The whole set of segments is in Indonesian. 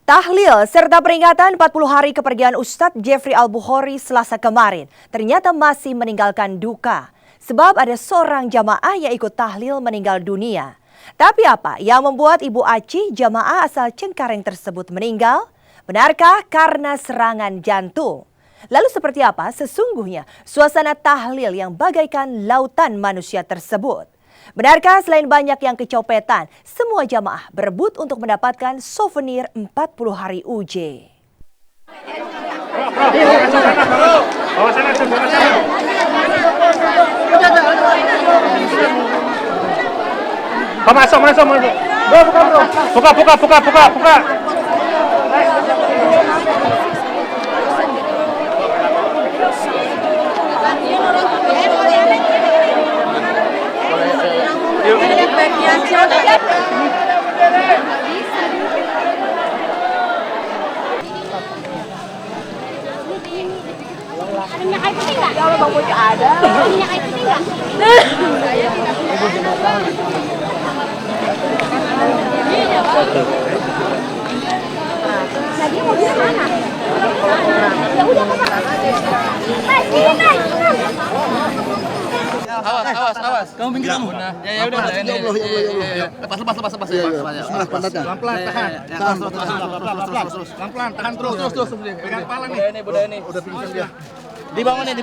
Tahlil serta peringatan 40 hari kepergian Ustadz Jeffrey Al-Bukhari Selasa kemarin ternyata masih meninggalkan duka. Sebab ada seorang jamaah yang ikut tahlil meninggal dunia. Tapi apa yang membuat Ibu Aci, jamaah asal Cengkareng tersebut meninggal? Benarkah karena serangan jantung? Lalu seperti apa sesungguhnya suasana tahlil yang bagaikan lautan manusia tersebut? Benarkah selain banyak yang kecopetan, semua jamaah berebut untuk mendapatkan souvenir 40 hari UJ? Masuk. Buka. Minyak kayu putih nggak? Kalau Bang Bojo ada. Minyak kayu putih nggak? Lagi mobilnya mana? Ya udah ke sana. Sini. Awas. Kamu pinggir kamu. Ya udah. Lepas. Pelan-pelan tahan. Pelan-pelan tahan terus. Pegang kepala nih. Udah ini. Udah pingsan dia. Dibangunin.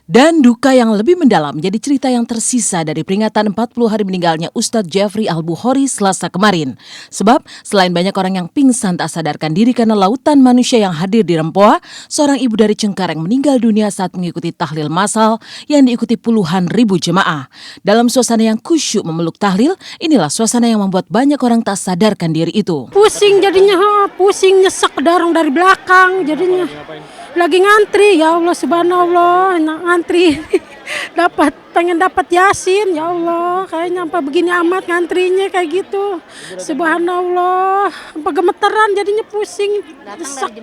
Dan duka yang lebih mendalam jadi cerita yang tersisa dari peringatan 40 hari meninggalnya Ustadz Jeffrey Al-Bukhari Selasa kemarin. Sebab selain banyak orang yang pingsan tak sadarkan diri karena lautan manusia yang hadir di Rempoa, seorang ibu dari Cengkareng meninggal dunia saat mengikuti tahlil massal yang diikuti puluhan ribu jemaah. Dalam suasana yang khusyuk memeluk tahlil, inilah suasana yang membuat banyak orang tak sadarkan diri itu. Pusing jadinya, nyesek darang dari belakang jadinya. Lagi ngantri, ya Allah subhanallah, ngantri pengen dapat Yasin, ya Allah, kayaknya apa begini amat ngantrinya kayak gitu. Subhanallah, apa gemeteran jadinya pusing. Nyesek.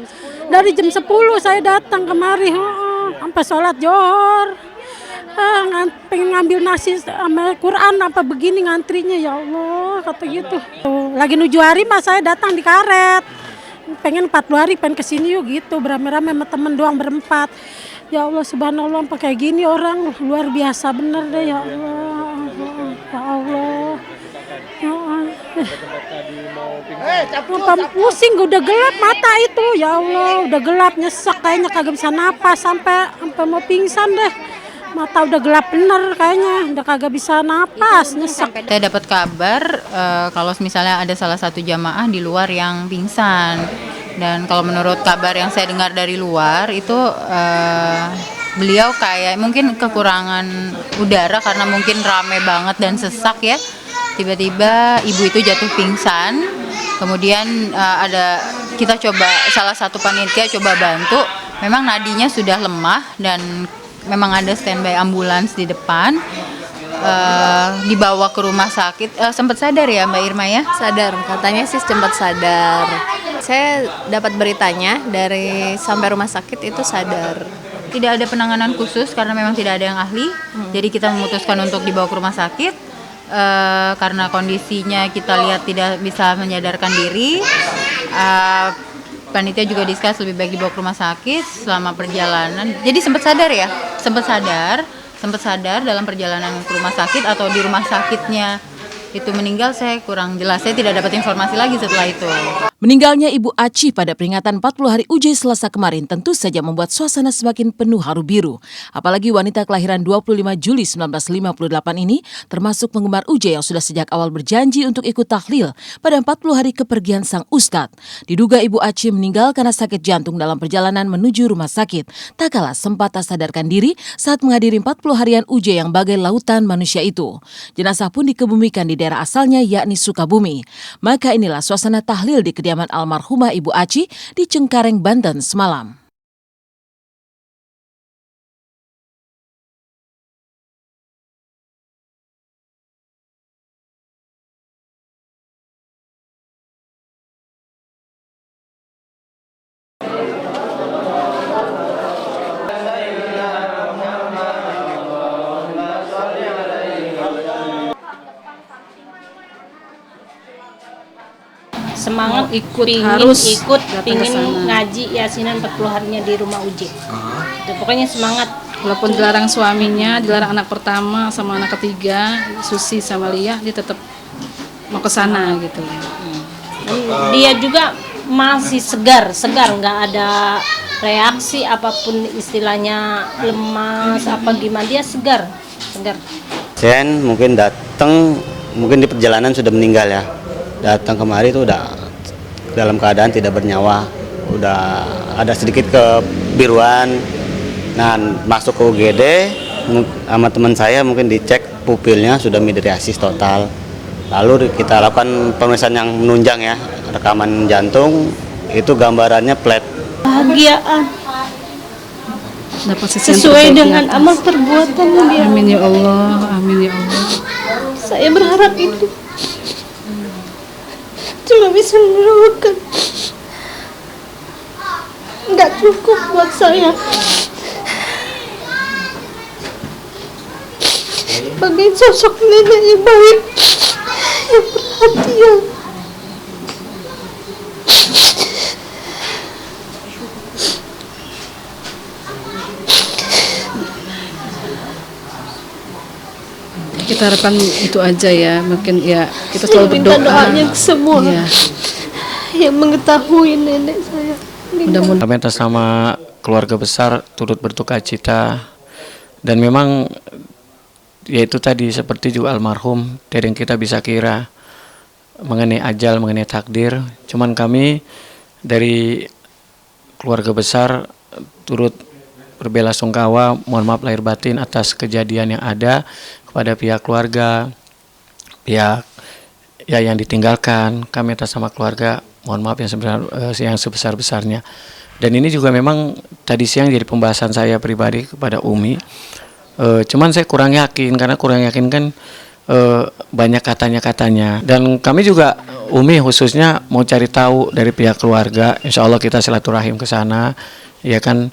Dari jam 10 saya datang kemari, sampai sholat Johor. Pengen ngambil nasi sama Quran apa begini ngantrinya, ya Allah, kata gitu. Lagi nuju hari mas saya datang di karet. Pengen 40 hari pengen kesini yuk gitu, beramai-ramai sama temen doang berempat. Ya Allah subhanallah, sampai kayak gini orang luar biasa bener deh, ya Allah. Pusing udah gelap mata itu, ya Allah, udah gelap nyesek kayaknya kagak bisa napas sampai mau pingsan deh. Mata udah gelap bener kayaknya, udah kagak bisa napas, nyesek. Saya dapat kabar kalau misalnya ada salah satu jamaah di luar yang pingsan. Dan kalau menurut kabar yang saya dengar dari luar itu beliau kayak mungkin kekurangan udara karena mungkin rame banget dan sesak ya. Tiba-tiba ibu itu jatuh pingsan. Kemudian kita coba, salah satu panitia coba bantu. Memang nadinya sudah lemah dan memang ada standby ambulans di depan, dibawa ke rumah sakit. Sempat sadar ya Mbak Irma ya? Sadar, katanya sih sempat sadar. Saya dapat beritanya dari sampai rumah sakit itu sadar. Tidak ada penanganan khusus karena memang tidak ada yang ahli. Jadi kita memutuskan untuk dibawa ke rumah sakit karena kondisinya kita lihat tidak bisa menyadarkan diri. Panitia juga diskus lebih baik dibawa ke rumah sakit selama perjalanan. Jadi sempat sadar dalam perjalanan ke rumah sakit atau di rumah sakitnya itu meninggal, saya kurang jelas. Saya tidak dapat informasi lagi setelah itu. Meninggalnya Ibu Aci pada peringatan 40 hari UJ Selasa kemarin tentu saja membuat suasana semakin penuh haru biru. Apalagi wanita kelahiran 25 Juli 1958 ini termasuk penggemar UJ yang sudah sejak awal berjanji untuk ikut tahlil pada 40 hari kepergian sang ustadz. Diduga Ibu Aci meninggal karena sakit jantung dalam perjalanan menuju rumah sakit. Tak kalah sempat tak sadarkan diri saat menghadiri 40 harian UJ yang bagai lautan manusia itu. Jenazah pun dikebumikan di daerah asalnya yakni Sukabumi. Maka inilah suasana tahlil di kediaman almarhumah Ibu Aci di Cengkareng, Banten semalam. semangat ikut, pingin harus ikut, datang pingin ke sana. ngaji yasinan 40 harinya di rumah Uji. Itu pokoknya semangat. Walaupun dilarang suaminya, dilarang anak pertama sama anak ketiga, Susi sama Lia, dia tetap mau ke sana gitu. Dan dia juga masih segar, nggak ada reaksi apapun istilahnya lemas apa gimana, dia segar. Sen mungkin datang, mungkin di perjalanan sudah meninggal ya. Datang kemari itu udah dalam keadaan tidak bernyawa, udah ada sedikit kebiruan. Nah, masuk ke UGD sama teman saya mungkin dicek pupilnya sudah midriasis total. Lalu kita lakukan pemeriksaan yang menunjang ya, rekaman jantung itu gambarannya flat. Bahagiaan Dapat sisi yang sesuai terbaik dengan di atas. amal perbuatannya dia. Amin ya Allah, amin ya Allah. Saya berharap itu cuma bisa mendoakan, nggak cukup buat saya. Sebagai sosok nenek yang baik, yang perhatian. Kita harapkan itu aja ya, mungkin ya kita selalu Minta berdoa. doanya ke semua Iya. yang mengetahui nenek saya. Mudah-mudahan Kami atas nama keluarga besar turut berduka cita, dan memang yaitu tadi seperti juga almarhum, tidak yang kita bisa kira mengenai ajal, mengenai takdir. Cuman kami dari keluarga besar turut berbelasungkawa, mohon maaf lahir batin atas kejadian yang ada kepada pihak keluarga, pihak ya yang ditinggalkan. Kami atas nama keluarga mohon maaf yang sebesar-besarnya. Dan ini juga memang tadi siang jadi pembahasan saya pribadi kepada Umi. Cuman saya kurang yakin, karena kurang yakin kan banyak katanya. Dan kami juga Umi khususnya mau cari tahu dari pihak keluarga. Insya Allah kita silaturahim ke sana, ya kan,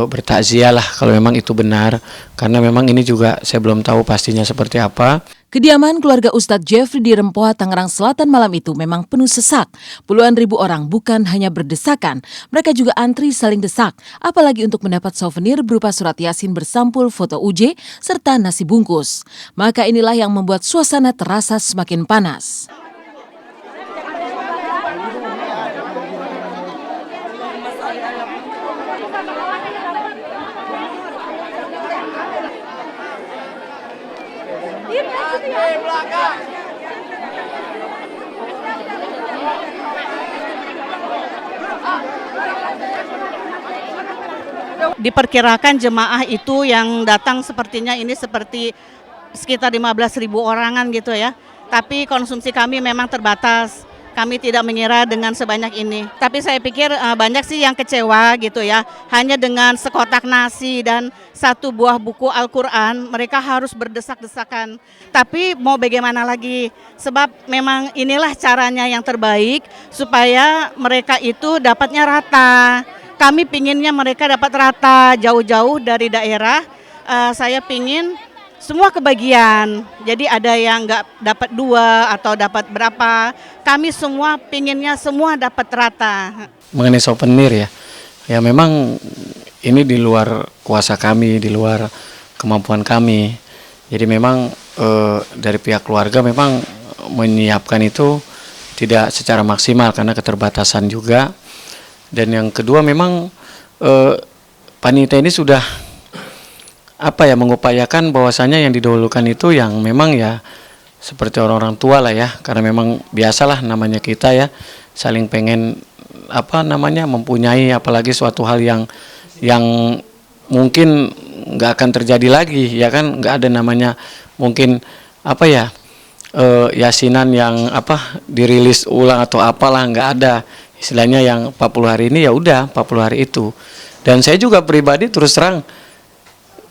bertakziah lah kalau memang itu benar, karena memang ini juga saya belum tahu pastinya seperti apa. Kediaman keluarga Ustadz Jeffrey di Rempoha, Tangerang Selatan malam itu memang penuh sesak. Puluhan ribu orang bukan hanya berdesakan, mereka juga antri saling desak, apalagi untuk mendapat souvenir berupa surat Yasin bersampul foto UJ serta nasi bungkus. Maka inilah yang membuat suasana terasa semakin panas. Diperkirakan jemaah itu yang datang sepertinya ini seperti sekitar 15.000 orangan gitu ya. Tapi konsumsi kami memang terbatas. Kami tidak mengira dengan sebanyak ini. Tapi saya pikir banyak sih yang kecewa gitu ya. Hanya dengan sekotak nasi dan satu buah buku Al-Quran, mereka harus berdesak-desakan. Tapi mau bagaimana lagi? Sebab memang inilah caranya yang terbaik supaya mereka itu dapatnya rata. Kami pinginnya mereka dapat rata, jauh-jauh dari daerah. Saya pingin semua kebagian, jadi ada yang nggak dapat 2 atau dapat berapa. Kami semua pinginnya semua dapat rata. Mengenai souvenir ya memang ini di luar kuasa kami, di luar kemampuan kami. Jadi memang dari pihak keluarga memang menyiapkan itu tidak secara maksimal karena keterbatasan juga. Dan yang kedua memang panitia ini sudah mengupayakan bahwasanya yang didahulukan itu yang memang ya seperti orang-orang tua lah ya, karena memang biasalah namanya kita ya saling pengen mempunyai apalagi suatu hal yang mungkin nggak akan terjadi lagi ya kan, nggak ada namanya mungkin yasinan yang dirilis ulang atau apalah, nggak ada istilahnya yang 40 hari ini ya udah 40 hari itu. Dan saya juga pribadi terus terang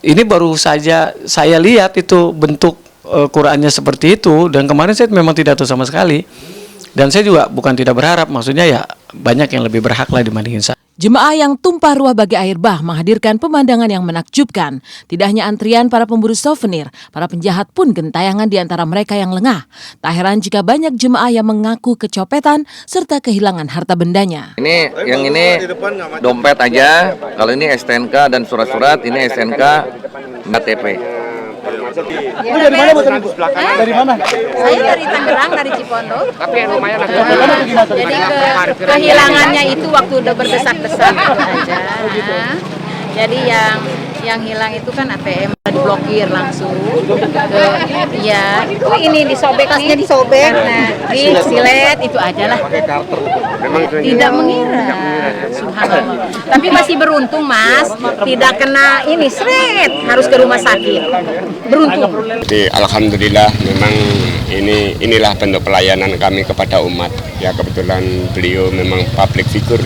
ini baru saja saya lihat itu bentuk Qurannya seperti itu, dan kemarin saya memang tidak tahu sama sekali. Dan saya juga bukan tidak berharap, maksudnya ya banyak yang lebih berhak lah dibandingin saya. Jemaah yang tumpah ruah bagi air bah menghadirkan pemandangan yang menakjubkan. Tidak hanya antrian para pemburu souvenir, para penjahat pun gentayangan di antara mereka yang lengah. Tak heran jika banyak jemaah yang mengaku kecopetan serta kehilangan harta bendanya. Yang ini dompet aja, kalau ini STNK dan surat-surat, ini SNK, KTP. Dari mana Bu? Dari mana? Saya dari Tangerang, dari Cipondo. Tapi lumayan agak. Jadi kehilangannya itu waktu udah berdesak-desak itu aja. Jadi yang hilang itu kan ATM diblokir langsung. Ya, ini disobek, tasnya disobek, nah, disilet itu aja lah. Tidak mengira. Subhanallah. Tapi masih beruntung Mas, tidak kena ini seret, harus ke rumah sakit. Beruntung. Jadi alhamdulillah memang inilah bentuk pelayanan kami kepada umat. Ya kebetulan beliau memang public figure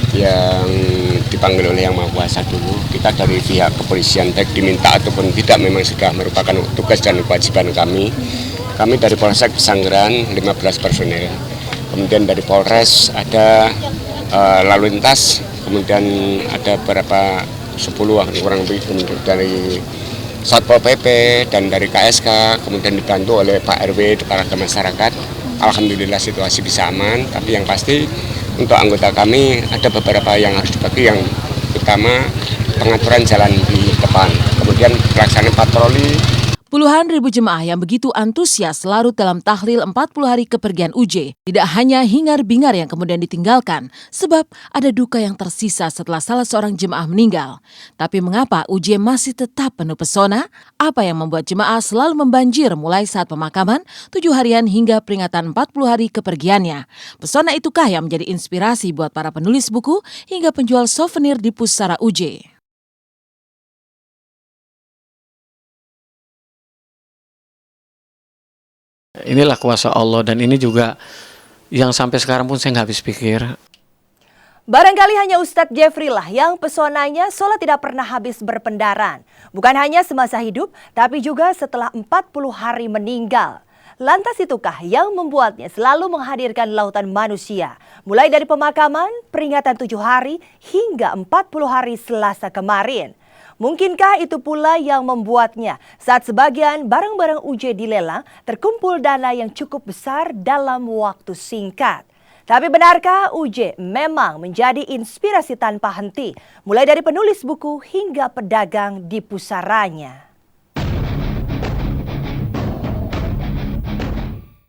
yang dipanggil oleh Yang Maha Kuasa dulu. Kita dari pihak kepolisian baik diminta ataupun tidak memang sudah merupakan tugas dan kewajiban kami. Kami dari Polsek Pesanggerahan 15 personel. Kemudian dari Polres ada lalu lintas, kemudian ada beberapa 10 kurang lebih dari Satpol PP dan dari KSK, kemudian dibantu oleh Pak RW para masyarakat. Alhamdulillah situasi bisa aman, tapi yang pasti untuk anggota kami ada beberapa yang harus dibagi. Yang utama pengaturan jalan di depan, kemudian pelaksanaan patroli. Puluhan ribu jemaah yang begitu antusias larut dalam tahlil 40 hari kepergian UJ. Tidak hanya hingar-bingar yang kemudian ditinggalkan, sebab ada duka yang tersisa setelah salah seorang jemaah meninggal. Tapi mengapa UJ masih tetap penuh pesona? Apa yang membuat jemaah selalu membanjir mulai saat pemakaman, 7 harian hingga peringatan 40 hari kepergiannya? Pesona itukah yang menjadi inspirasi buat para penulis buku hingga penjual souvenir di pusara UJ? Inilah kuasa Allah, dan ini juga yang sampai sekarang pun saya nggak habis pikir. Barangkali hanya Ustadz Jeffrey lah yang pesonanya seolah tidak pernah habis berpendaran. Bukan hanya semasa hidup, tapi juga setelah 40 hari meninggal. Lantas itukah yang membuatnya selalu menghadirkan lautan manusia? Mulai dari pemakaman, peringatan 7 hari, hingga 40 hari Selasa kemarin. Mungkinkah itu pula yang membuatnya saat sebagian barang-barang UJ dilelang terkumpul dana yang cukup besar dalam waktu singkat? Tapi benarkah UJ memang menjadi inspirasi tanpa henti, mulai dari penulis buku hingga pedagang di pusaranya?